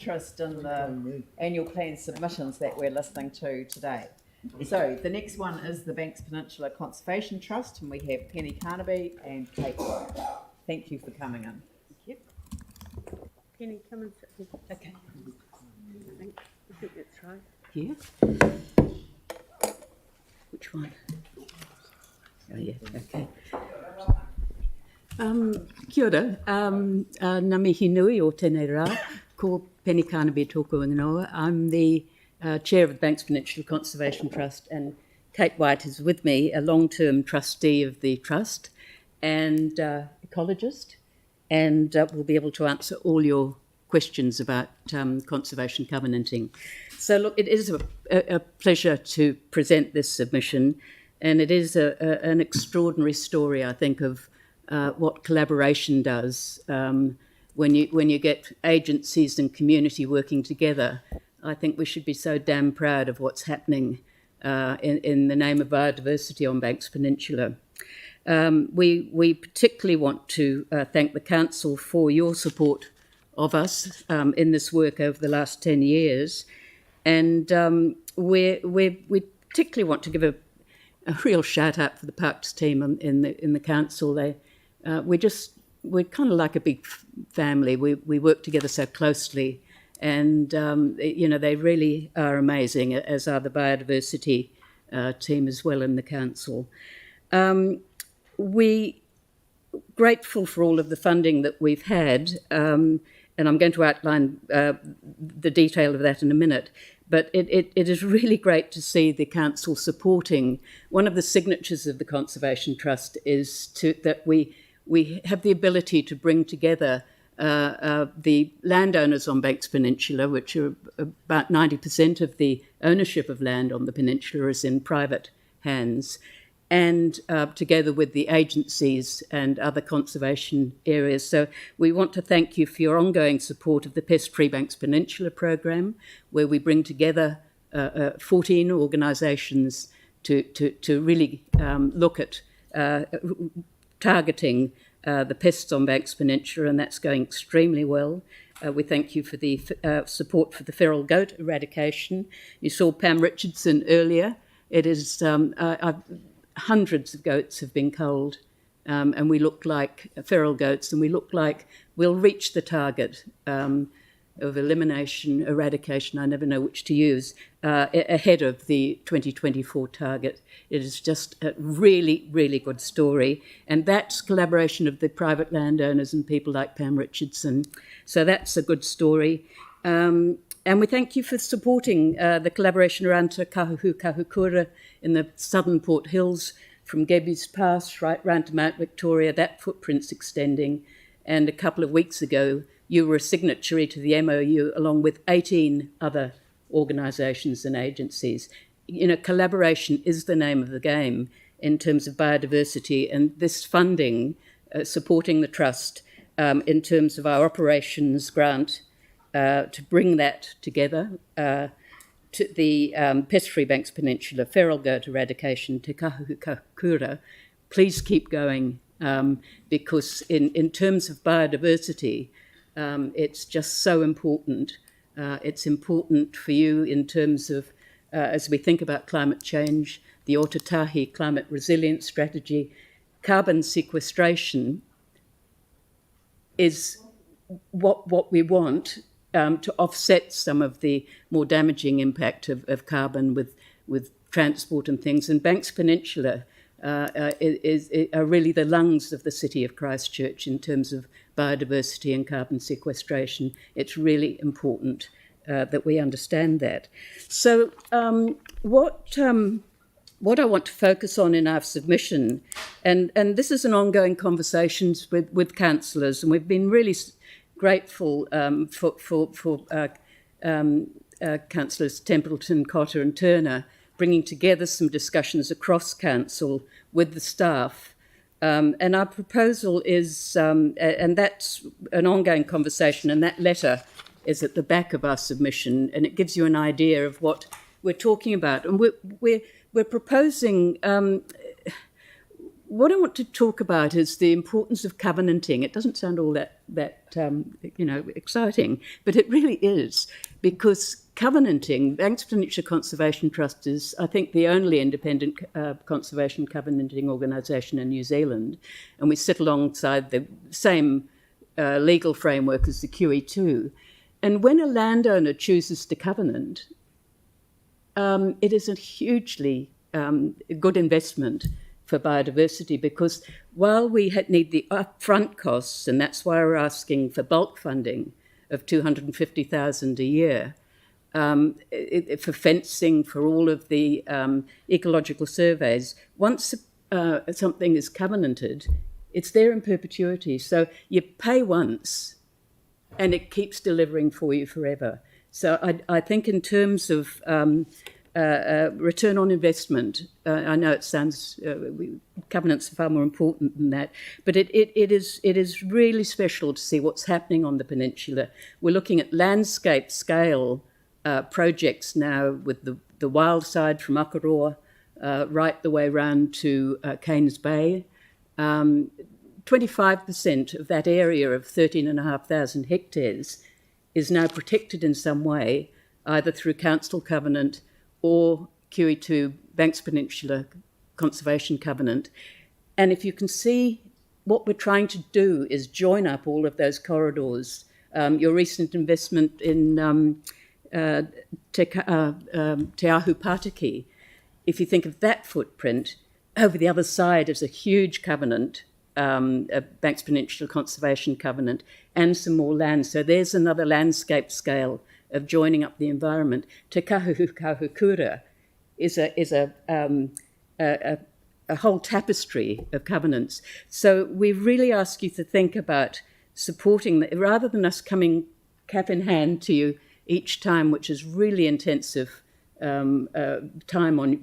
interest in the annual plan submissions that we're listening to today. So the next one is the Banks Peninsula Conservation Trust, and we have Penny Carnaby and Kate Whyte. Thank you for coming in. Thank you. Penny, come and sit here. Okay. I think that's right. Here? Which one? Oh, yeah, okay. Kia ora, ngā mihi nui o tēnei rā, ko Penny Carnaby tōku ingoa. I'm the Chair of the Banks Peninsula Conservation Trust, and Kate Whyte is with me, a long-term trustee of the trust and ecologist, and will be able to answer all your questions about conservation covenanting. So look, it is a pleasure to present this submission, and it is an extraordinary story, I think, of what collaboration does when you get agencies and community working together. I think we should be so damn proud of what's happening in the name of biodiversity on Banks Peninsula. We particularly want to thank the Council for your support of us in this work over the last 10 years. And we particularly want to give a real shout out for the Parks team in the Council. We're kind of like a big family. We work together so closely. And, they really are amazing, as are the biodiversity team as well in the council. We're grateful for all of the funding that we've had, and I'm going to outline the detail of that in a minute. But it is really great to see the council supporting. One of the signatures of the Conservation Trust is that we have the ability to bring together the landowners on Banks Peninsula, which are about 90% of the ownership of land on the peninsula is in private hands, and together with the agencies and other conservation areas. So we want to thank you for your ongoing support of the Pest Free Banks Peninsula program, where we bring together 14 organisations to really look at targeting the pests on Banks Peninsula, and that's going extremely well. We thank you for the support for the feral goat eradication. You saw Pam Richardson earlier. It is hundreds of goats have been culled, and we look like feral goats, and we look like we'll reach the target of elimination, eradication, I never know which to use, ahead of the 2024 target. It is just a really, really good story. And that's collaboration of the private landowners and people like Pam Richardson. So that's a good story. And we thank you for supporting the collaboration around Te Kahukura in the southern Port Hills, from Gebby's Pass right round to Mount Victoria. That footprint's extending. And a couple of weeks ago, you were a signatory to the MOU along with 18 other organisations and agencies. Collaboration is the name of the game in terms of biodiversity, and this funding supporting the trust in terms of our operations grant to bring that together to the Pest Free Banks Peninsula, feral goat eradication, Te Kahukura. Please keep going because in terms of biodiversity, it's just so important. It's important for you in terms of, as we think about climate change, the Otatahi Climate Resilience Strategy, carbon sequestration is what we want to offset some of the more damaging impact of carbon with transport and things. And Banks Peninsula are really the lungs of the city of Christchurch in terms of biodiversity and carbon sequestration. It's really important that we understand that. So what I want to focus on in our submission, and this is an ongoing conversation with councillors, and we've been really grateful for councillors Templeton, Cotter and Turner bringing together some discussions across council with the staff. And our proposal is, and that's an ongoing conversation, and that letter is at the back of our submission, and it gives you an idea of what we're talking about. And we're proposing what I want to talk about is the importance of covenanting. It doesn't sound all that exciting, but it really is, because covenanting, Banks Peninsula Conservation Trust is, I think, the only independent conservation covenanting organisation in New Zealand, and we sit alongside the same legal framework as the QE2. And when a landowner chooses to covenant, it is a hugely good investment for biodiversity, because while we need the upfront costs, and that's why we're asking for bulk funding of $250,000 a year for fencing, for all of the ecological surveys, once something is covenanted, it's there in perpetuity. So you pay once and it keeps delivering for you forever. So I think in terms of return on investment, I know it sounds, covenants are far more important than that, but it is really special to see what's happening on the peninsula. We're looking at landscape scale projects now with the wild side from Akaroa right the way round to Cairns Bay. 25% of that area of 13,500 hectares is now protected in some way, either through council covenant or QE2 Banks Peninsula Conservation Covenant. And if you can see, what we're trying to do is join up all of those corridors. Your recent investment in Te Ahu Pataki, if you think of that footprint, over the other side is a huge covenant, a Banks Peninsula Conservation Covenant, and some more land. So there's another landscape scale of joining up the environment. Te Kahukura is a whole tapestry of covenants. So we really ask you to think about supporting, rather than us coming cap in hand to you each time, which is really intensive time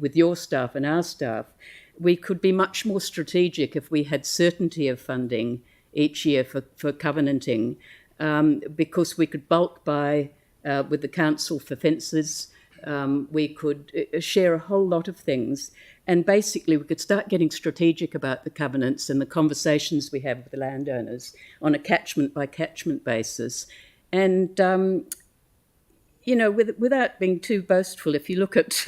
with your staff and our staff. We could be much more strategic if we had certainty of funding each year for covenanting, because we could bulk buy with the council for fences. We could share a whole lot of things, and basically we could start getting strategic about the covenants and the conversations we have with the landowners on a catchment by catchment basis. And without being too boastful, if you look at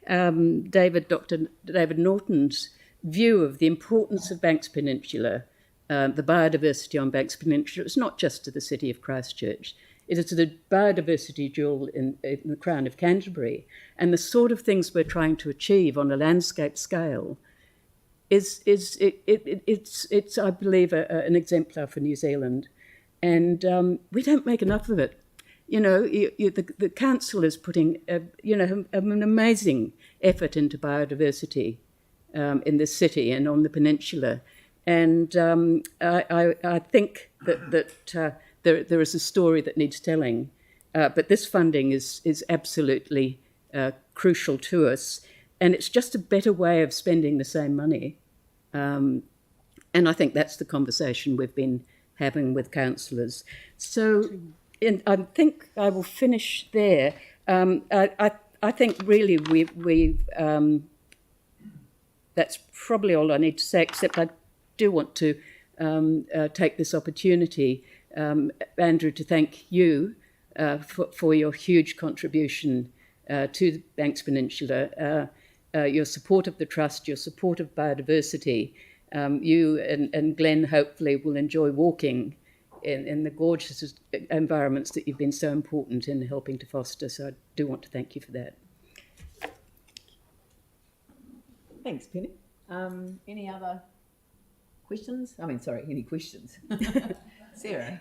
Dr. David Norton's view of the importance of Banks Peninsula, the biodiversity on Banks Peninsula, it's not just to the city of Christchurch. It is the biodiversity jewel in the Crown of Canterbury, and the sort of things we're trying to achieve on a landscape scale it's I believe an exemplar for New Zealand, and we don't make enough of it. The council is putting an amazing effort into biodiversity in this city and on the peninsula, and I think that there is a story that needs telling, but this funding is absolutely crucial to us, and it's just a better way of spending the same money, and I think that's the conversation we've been having with councillors. So I think I will finish there. I think really we've that's probably all I need to say, except I do want to take this opportunity, Andrew, to thank you for your huge contribution to the Banks Peninsula, your support of the Trust, your support of biodiversity. You and Glenn hopefully will enjoy walking in the gorgeous environments that you've been so important in helping to foster. So I do want to thank you for that. Thanks, Penny. Any other questions? Any questions? Sarah.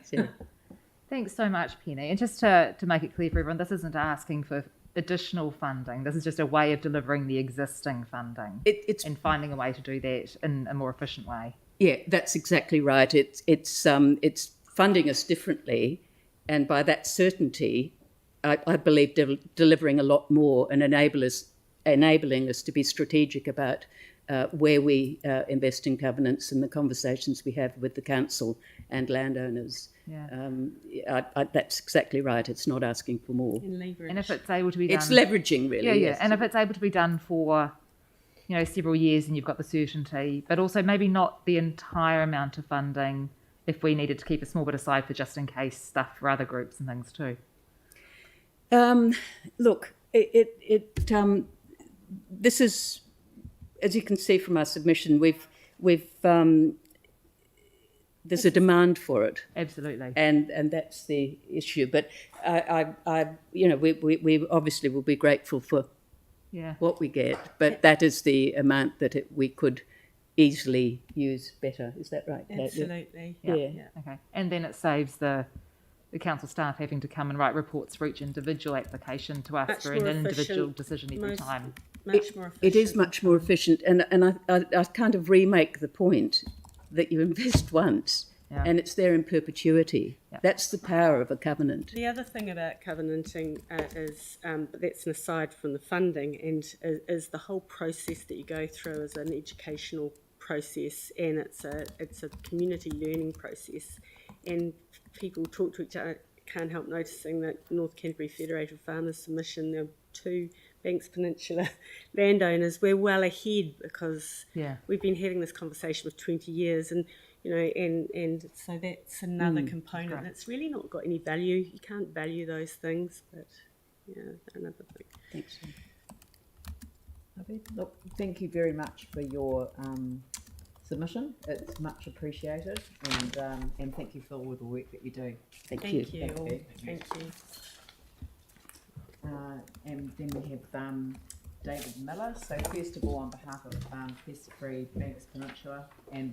Thanks so much, Penny. And just to make it clear for everyone, this isn't asking for additional funding. This is just a way of delivering the existing funding and finding a way to do that in a more efficient way. Yeah, that's exactly right. It's funding us differently, and by that certainty, I believe delivering a lot more and enabling us to be strategic about where we invest in covenants and the conversations we have with the council and landowners. Yeah. That's exactly right. It's not asking for more. And if it's able to be done... It's leveraging, really. Yeah. Yes. And if it's able to be done for several years and you've got the certainty, but also maybe not the entire amount of funding if we needed to keep a small bit aside for just in case stuff for other groups and things too. Look, this is, as you can see from our submission, there's a demand for it. Absolutely. And that's the issue. But we obviously will be grateful for what we get, but that is the amount that we could easily use better. Is that right, Kate? Absolutely. Yeah. Okay. And then it saves the council staff having to come and write reports for each individual application to us for an individual decision every time. Much more efficient. It is much more efficient, and I kind of remake the point that you invest once and it's there in perpetuity. Yeah. That's the power of a covenant. The other thing about covenanting is, but that's an aside from the funding, and is the whole process that you go through as an educational process, and it's a community learning process, and people talk to each other. Can't help noticing that North Canterbury Federated Farmers Submission, there are 2 Banks Peninsula landowners, we're well ahead because we've been having this conversation for 20 years, and and so that's another component that's really not got any value. You can't value those things, but another thing. Thanks. Look, thank you very much for your submission. It's much appreciated, and thank you for all the work that you do. Thank you. Thank you. And then we have David Miller. So first of all, on behalf of Pest Free Banks Peninsula, and